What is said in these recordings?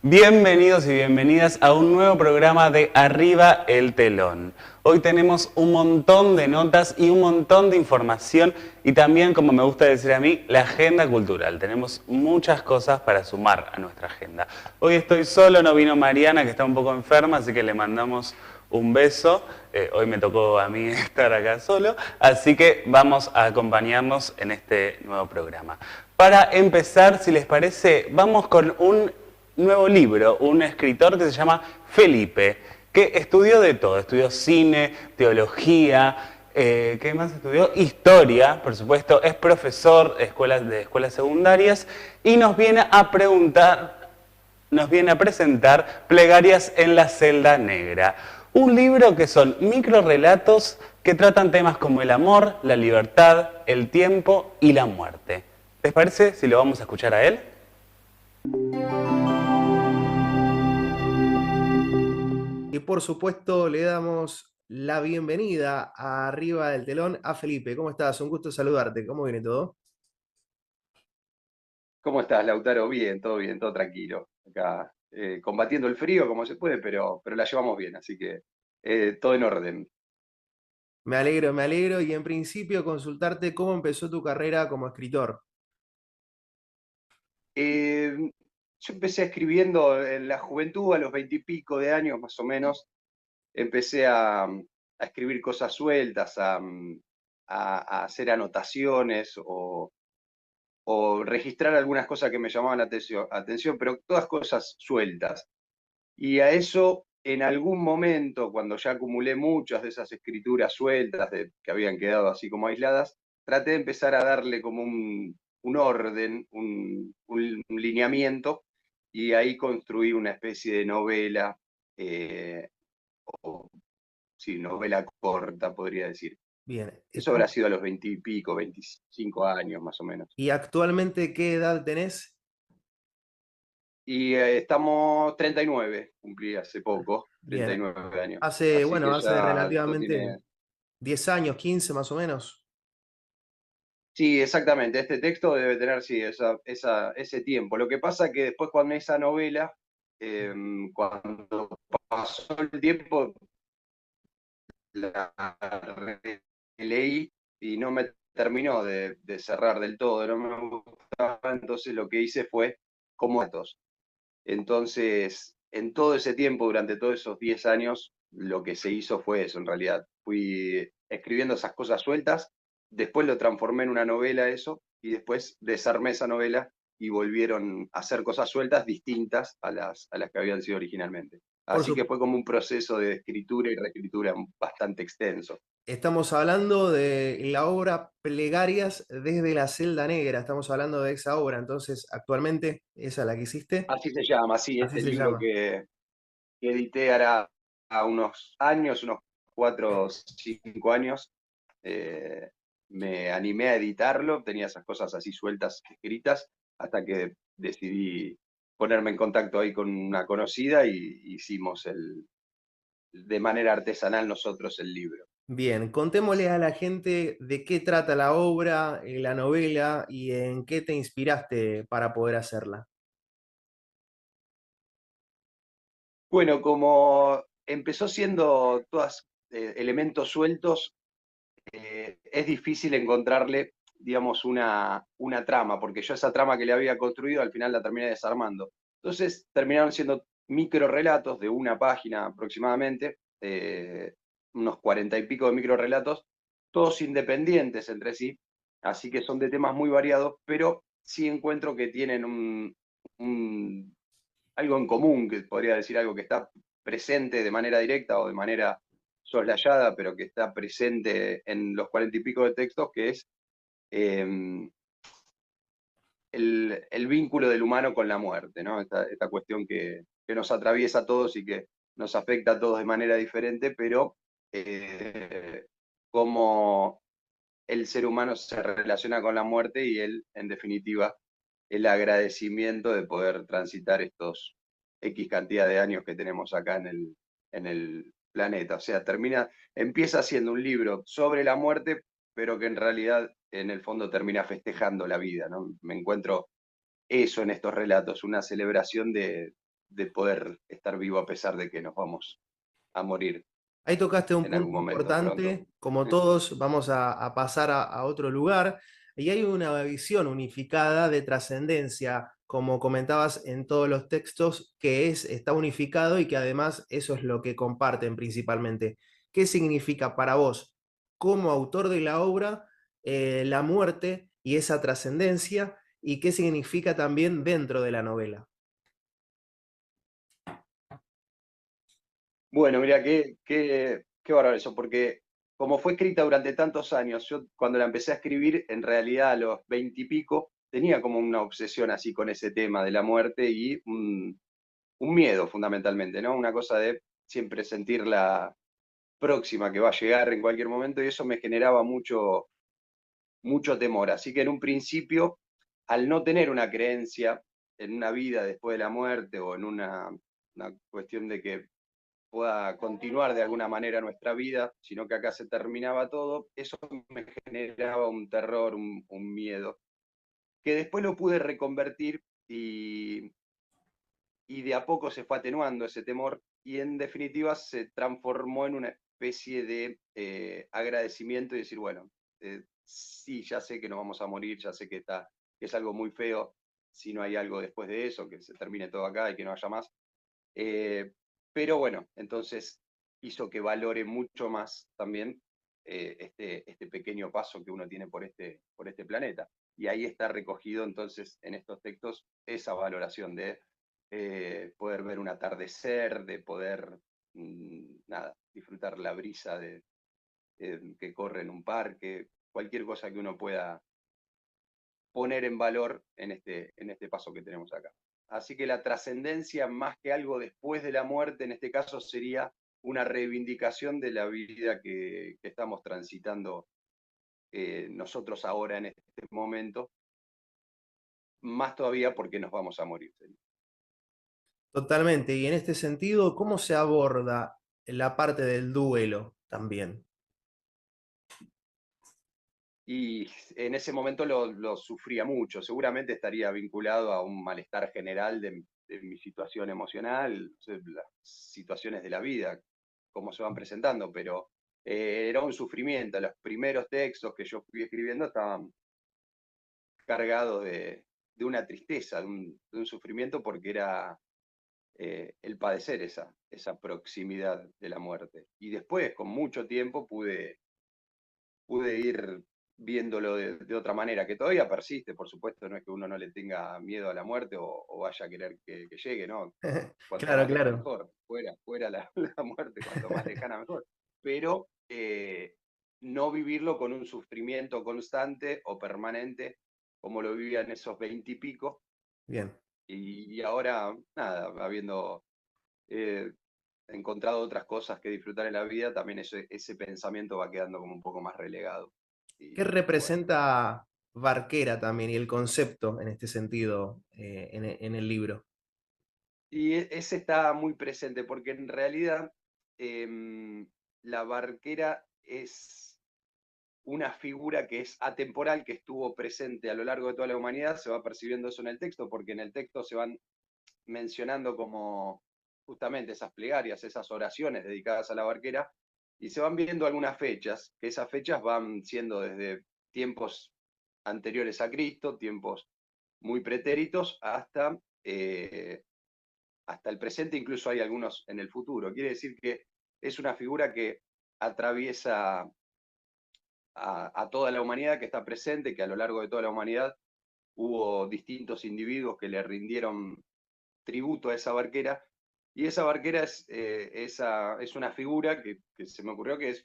Bienvenidos y bienvenidas a un nuevo programa de Arriba el Telón. Hoy tenemos un montón de notas y un montón de información y también, como me gusta decir a mí, la agenda cultural. Tenemos muchas cosas para sumar a nuestra agenda. Hoy estoy solo, no vino Mariana, que está un poco enferma, así que le mandamos un beso. Hoy me tocó a mí estar acá solo, así que vamos a acompañarnos en este nuevo programa. Para empezar, si les parece, vamos con un nuevo libro, un escritor que se llama Felipe, que estudió de todo, estudió cine, teología, ¿qué más estudió? Historia, por supuesto, es profesor de escuelas secundarias y nos viene a presentar Plegarias en la celda negra, un libro que son microrrelatos que tratan temas como el amor, la libertad, el tiempo y la muerte. ¿Les parece si lo vamos a escuchar a él? Y por supuesto le damos la bienvenida a Arriba del Telón a Felipe. ¿Cómo estás? Un gusto saludarte. ¿Cómo viene todo? ¿Cómo estás, Lautaro? Bien, todo tranquilo. Acá combatiendo el frío como se puede, pero la llevamos bien, así que todo en orden. Me alegro y en principio consultarte cómo empezó tu carrera como escritor. Eh, yo empecé escribiendo en la juventud, a los 20 y pico de años más o menos. Empecé a escribir cosas sueltas, a hacer anotaciones o registrar algunas cosas que me llamaban la atención, pero todas cosas sueltas. Y a eso, en algún momento, cuando ya acumulé muchas de esas escrituras sueltas que habían quedado así como aisladas, traté de empezar a darle como un orden, un lineamiento, y ahí construí una especie de novela, o sí, novela corta, podría decir. Bien. Eso habrá sido a los 20 y pico, 25 años más o menos. ¿Y actualmente qué edad tenés? Y estamos 39, cumplí hace poco, Bien. 39 años. Hace, Así bueno, que hace ya esto relativamente tiene. 10 años, 15 más o menos. Sí, exactamente. Este texto debe tener, sí, ese tiempo. Lo que pasa que después con esa novela, eh, cuando pasó el tiempo, la leí y no me terminó de cerrar del todo, no me gustaba. Entonces lo que hice fue como datos. Entonces, en todo ese tiempo, durante todos esos 10 años, lo que se hizo fue eso, en realidad. Fui escribiendo esas cosas sueltas, después lo transformé en una novela eso, y después desarmé esa novela y volvieron a hacer cosas sueltas distintas a las que habían sido originalmente. Por Así que su- fue como un proceso de escritura y reescritura bastante extenso. Estamos hablando de la obra Plegarias desde la celda negra. Estamos hablando de esa obra. Entonces, actualmente, ¿esa es la que hiciste? Así se llama, sí, Así este se libro llama. que edité hará a unos años, unos 4 o 5 años. eh, Me animé a editarlo, tenía esas cosas así sueltas, escritas, hasta que decidí ponerme en contacto ahí con una conocida y hicimos de manera artesanal nosotros el libro. Bien, contémosle a la gente de qué trata la obra, la novela y en qué te inspiraste para poder hacerla. Bueno, como empezó siendo todas elementos sueltos, es difícil encontrarle, digamos, una trama, porque yo esa trama que le había construido al final la terminé desarmando. Entonces terminaron siendo micro relatos de una página aproximadamente, unos 40 y pico de micro relatos, todos independientes entre sí, así que son de temas muy variados, pero sí encuentro que tienen un, algo en común, que podría decir algo que está presente de manera directa o de manera soslayada, pero que está presente en los 40 y pico de textos, que es eh, el vínculo del humano con la muerte, ¿no? Esta cuestión que nos atraviesa a todos y que nos afecta a todos de manera diferente, pero cómo el ser humano se relaciona con la muerte y él, en definitiva, el agradecimiento de poder transitar estos X cantidad de años que tenemos acá en el planeta. O sea, empieza siendo un libro sobre la muerte, pero que en realidad en el fondo termina festejando la vida, ¿no? Me encuentro eso en estos relatos, una celebración de poder estar vivo a pesar de que nos vamos a morir Ahí tocaste un en algún punto momento pronto. importante, como todos vamos a pasar a otro lugar, y hay una visión unificada de trascendencia, como comentabas en todos los textos, que está unificado y que además eso es lo que comparten principalmente. ¿Qué significa para vos, como autor de la obra, la muerte y esa trascendencia? ¿Y qué significa también dentro de la novela? Bueno, mira, qué bárbaro eso, porque como fue escrita durante tantos años, yo cuando la empecé a escribir, en realidad a los 20 y pico, tenía como una obsesión así con ese tema de la muerte y un miedo fundamentalmente, ¿no? Una cosa de siempre sentirla próxima, que va a llegar en cualquier momento, y eso me generaba mucho temor. Así que en un principio, al no tener una creencia en una vida después de la muerte o en una cuestión de que pueda continuar de alguna manera nuestra vida, sino que acá se terminaba todo, eso me generaba un terror, un miedo, que después lo pude reconvertir y de a poco se fue atenuando ese temor y en definitiva se transformó en una especie de agradecimiento y decir, bueno, sí, ya sé que nos vamos a morir, ya sé que es algo muy feo si no hay algo después de eso, que se termine todo acá y que no haya más. Eh, pero bueno, entonces hizo que valore mucho más también este pequeño paso que uno tiene por este planeta. Y ahí está recogido entonces en estos textos esa valoración de poder ver un atardecer, de poder, nada, disfrutar la brisa que corre en un parque, cualquier cosa que uno pueda poner en valor en este paso que tenemos acá. Así que la trascendencia, más que algo después de la muerte, en este caso sería una reivindicación de la vida que estamos transitando nosotros ahora en este momento, más todavía porque nos vamos a morir. Totalmente. Y en este sentido, ¿cómo se aborda la parte del duelo también? Y en ese momento lo sufría mucho, seguramente estaría vinculado a un malestar general de mi situación emocional, las situaciones de la vida, cómo se van presentando, pero era un sufrimiento. Los primeros textos que yo fui escribiendo estaban cargados de una tristeza, de un sufrimiento, porque era el padecer esa proximidad de la muerte. Y después, con mucho tiempo, pude ir viéndolo de otra manera, que todavía persiste, por supuesto, no es que uno no le tenga miedo a la muerte o vaya a querer que llegue, ¿no? Cuanto Claro, más lejos claro. mejor, fuera la muerte, cuanto más lejana mejor. Pero no vivirlo con un sufrimiento constante o permanente, como lo vivía en esos 20 y pico, Bien. y ahora, nada, habiendo eh, encontrado otras cosas que disfrutar en la vida, también ese pensamiento va quedando como un poco más relegado. ¿Qué Y bueno, representa Barquera también y el concepto en este sentido en el libro? y ese está muy presente, porque en realidad la barquera es una figura que es atemporal, que estuvo presente a lo largo de toda la humanidad, se va percibiendo eso en el texto, porque en el texto se van mencionando como justamente esas plegarias, esas oraciones dedicadas a la barquera, y se van viendo algunas fechas, que esas fechas van siendo desde tiempos anteriores a Cristo, tiempos muy pretéritos, hasta el presente, incluso hay algunos en el futuro. Quiere decir que es una figura que atraviesa a toda la humanidad, que está presente, que a lo largo de toda la humanidad hubo distintos individuos que le rindieron tributo a esa barquera, y esa barquera es una figura que se me ocurrió que es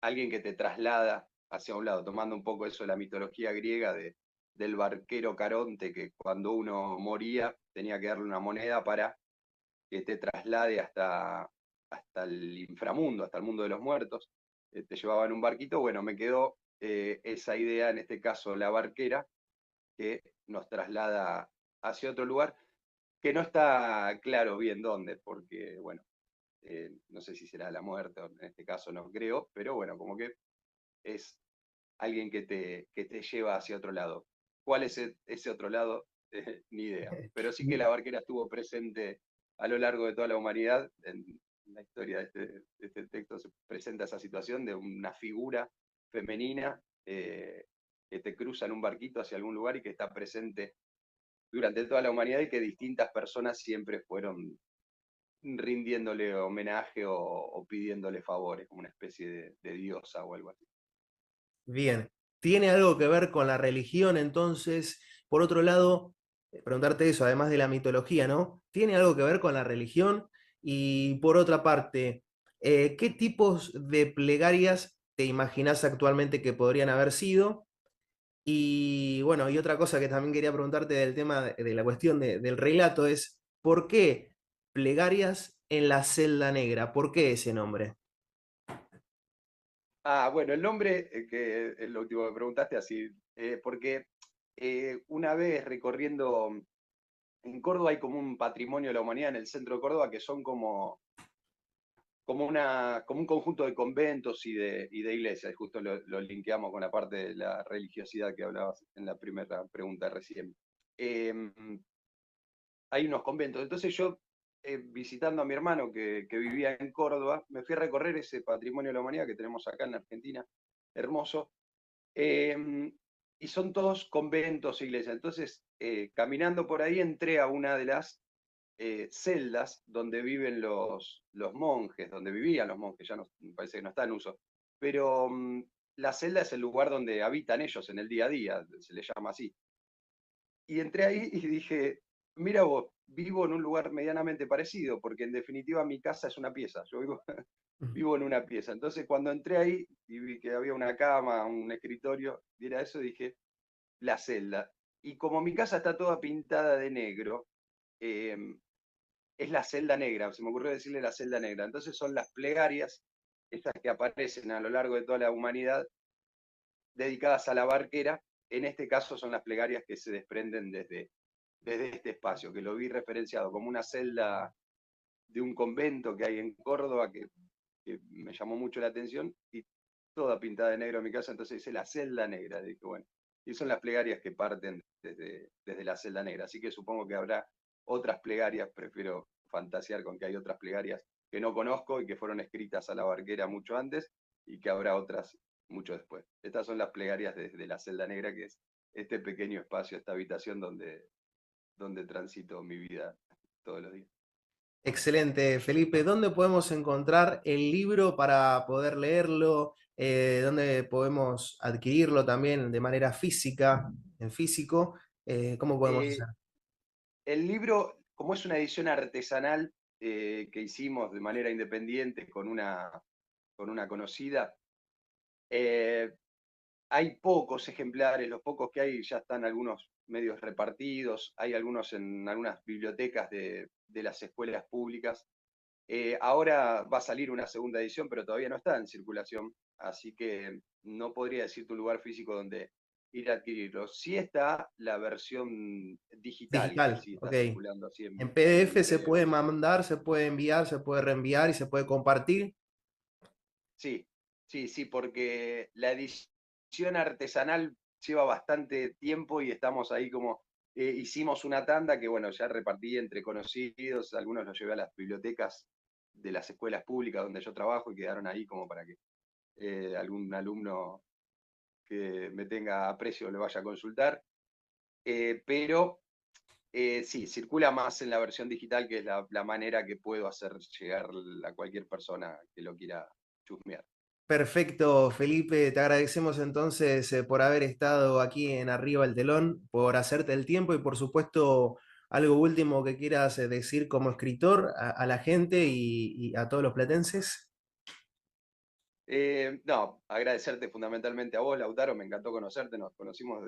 alguien que te traslada hacia un lado, tomando un poco eso de la mitología griega del barquero Caronte, que cuando uno moría tenía que darle una moneda para que te traslade hasta el inframundo, hasta el mundo de los muertos. Te llevaba en un barquito. Bueno, me quedó esa idea, en este caso la barquera, que nos traslada hacia otro lugar, que no está claro bien dónde, porque, bueno, no sé si será la muerte, o en este caso no creo, pero bueno, como que es alguien que te lleva hacia otro lado. ¿Cuál es ese otro lado? Ni idea. Pero sí que la barquera estuvo presente a lo largo de toda la humanidad. En la historia de este texto se presenta esa situación de una figura femenina que te cruza en un barquito hacia algún lugar y que está presente durante toda la humanidad y que distintas personas siempre fueron rindiéndole homenaje o pidiéndole favores, como una especie de diosa o algo así. Bien, ¿tiene algo que ver con la religión entonces? Por otro lado, preguntarte eso, además de la mitología, ¿no? ¿Tiene algo que ver con la religión? Y por otra parte, ¿qué tipos de plegarias te imaginas actualmente que podrían haber sido? Y bueno, y otra cosa que también quería preguntarte del tema de la cuestión del relato es, ¿por qué plegarias en la celda negra? ¿Por qué ese nombre? Ah, bueno, el nombre, que es lo último que preguntaste, así, porque una vez recorriendo en Córdoba hay como un patrimonio de la humanidad en el centro de Córdoba que son como un conjunto de conventos y de iglesias, y justo lo linkeamos con la parte de la religiosidad que hablabas en la primera pregunta recién. Hay unos conventos, entonces yo, visitando a mi hermano que vivía en Córdoba, me fui a recorrer ese patrimonio de la humanidad que tenemos acá en Argentina, hermoso, y son todos conventos, iglesias. Entonces, caminando por ahí, entré a una de las celdas donde viven los monjes, donde vivían los monjes, ya no, me parece que no está en uso, pero la celda es el lugar donde habitan ellos en el día a día, se le llama así. Y entré ahí y dije, mira vos, vivo en un lugar medianamente parecido, porque en definitiva mi casa es una pieza, yo vivo, vivo en una pieza. Entonces cuando entré ahí y vi que había una cama, un escritorio, y era eso, dije, la celda. Y como mi casa está toda pintada de negro, eh, es la celda negra, se me ocurrió decirle la celda negra. Entonces son las plegarias, esas que aparecen a lo largo de toda la humanidad, dedicadas a la barquera. En este caso son las plegarias que se desprenden desde este espacio, que lo vi referenciado como una celda de un convento que hay en Córdoba, que me llamó mucho la atención, y toda pintada de negro en mi casa, entonces dice la celda negra. Dije, bueno, y son las plegarias que parten desde la celda negra, así que supongo que habrá otras plegarias, prefiero fantasear con que hay otras plegarias que no conozco y que fueron escritas a la barquera mucho antes, y que habrá otras mucho después. Estas son las plegarias desde la celda negra, que es este pequeño espacio, esta habitación donde transito mi vida todos los días. Excelente, Felipe. ¿Dónde podemos encontrar el libro para poder leerlo? ¿Dónde podemos adquirirlo también de manera física, en físico? ¿Cómo podemos Eh, hacer? el libro, como es una edición artesanal que hicimos de manera independiente con una conocida, eh, hay pocos ejemplares, los pocos que hay ya están algunos medios repartidos, hay algunos en algunas bibliotecas de las escuelas públicas. Ahora va a salir una segunda edición, pero todavía no está en circulación, así que no podría decirte un lugar físico donde ir a adquirirlo. Sí está la versión digital, que Digital, sí ok. está circulando así En en PDF se video. puede mandar, se puede enviar, se puede reenviar y se puede compartir. Sí, sí, sí, porque la edición artesanal lleva bastante tiempo y estamos ahí como, hicimos una tanda que bueno, ya repartí entre conocidos, algunos los llevé a las bibliotecas de las escuelas públicas donde yo trabajo y quedaron ahí como para que algún alumno que me tenga aprecio lo vaya a consultar. Pero sí, circula más en la versión digital, que es la manera que puedo hacer llegar a cualquier persona que lo quiera chusmear. Perfecto, Felipe. Te agradecemos entonces por haber estado aquí en Arriba el Telón, por hacerte el tiempo y por supuesto algo último que quieras decir como escritor a la gente y a todos los platenses. No, agradecerte fundamentalmente a vos, Lautaro, me encantó conocerte, nos conocimos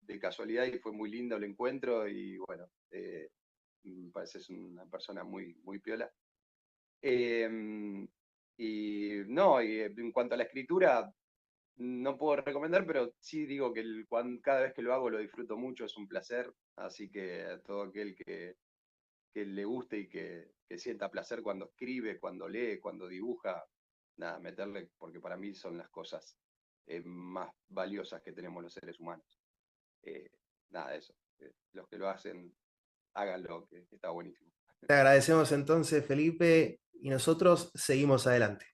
de casualidad y fue muy lindo el encuentro y bueno, me pareces una persona muy, muy piola. Y no, y en cuanto a la escritura, no puedo recomendar, pero sí digo que cada vez que lo hago lo disfruto mucho, es un placer, así que a todo aquel que le guste y que sienta placer cuando escribe, cuando lee, cuando dibuja, nada, meterle, porque para mí son las cosas más valiosas que tenemos los seres humanos. Eh, Nada, eso. Los que lo hacen, háganlo, que está buenísimo. Te agradecemos entonces, Felipe, y nosotros seguimos adelante.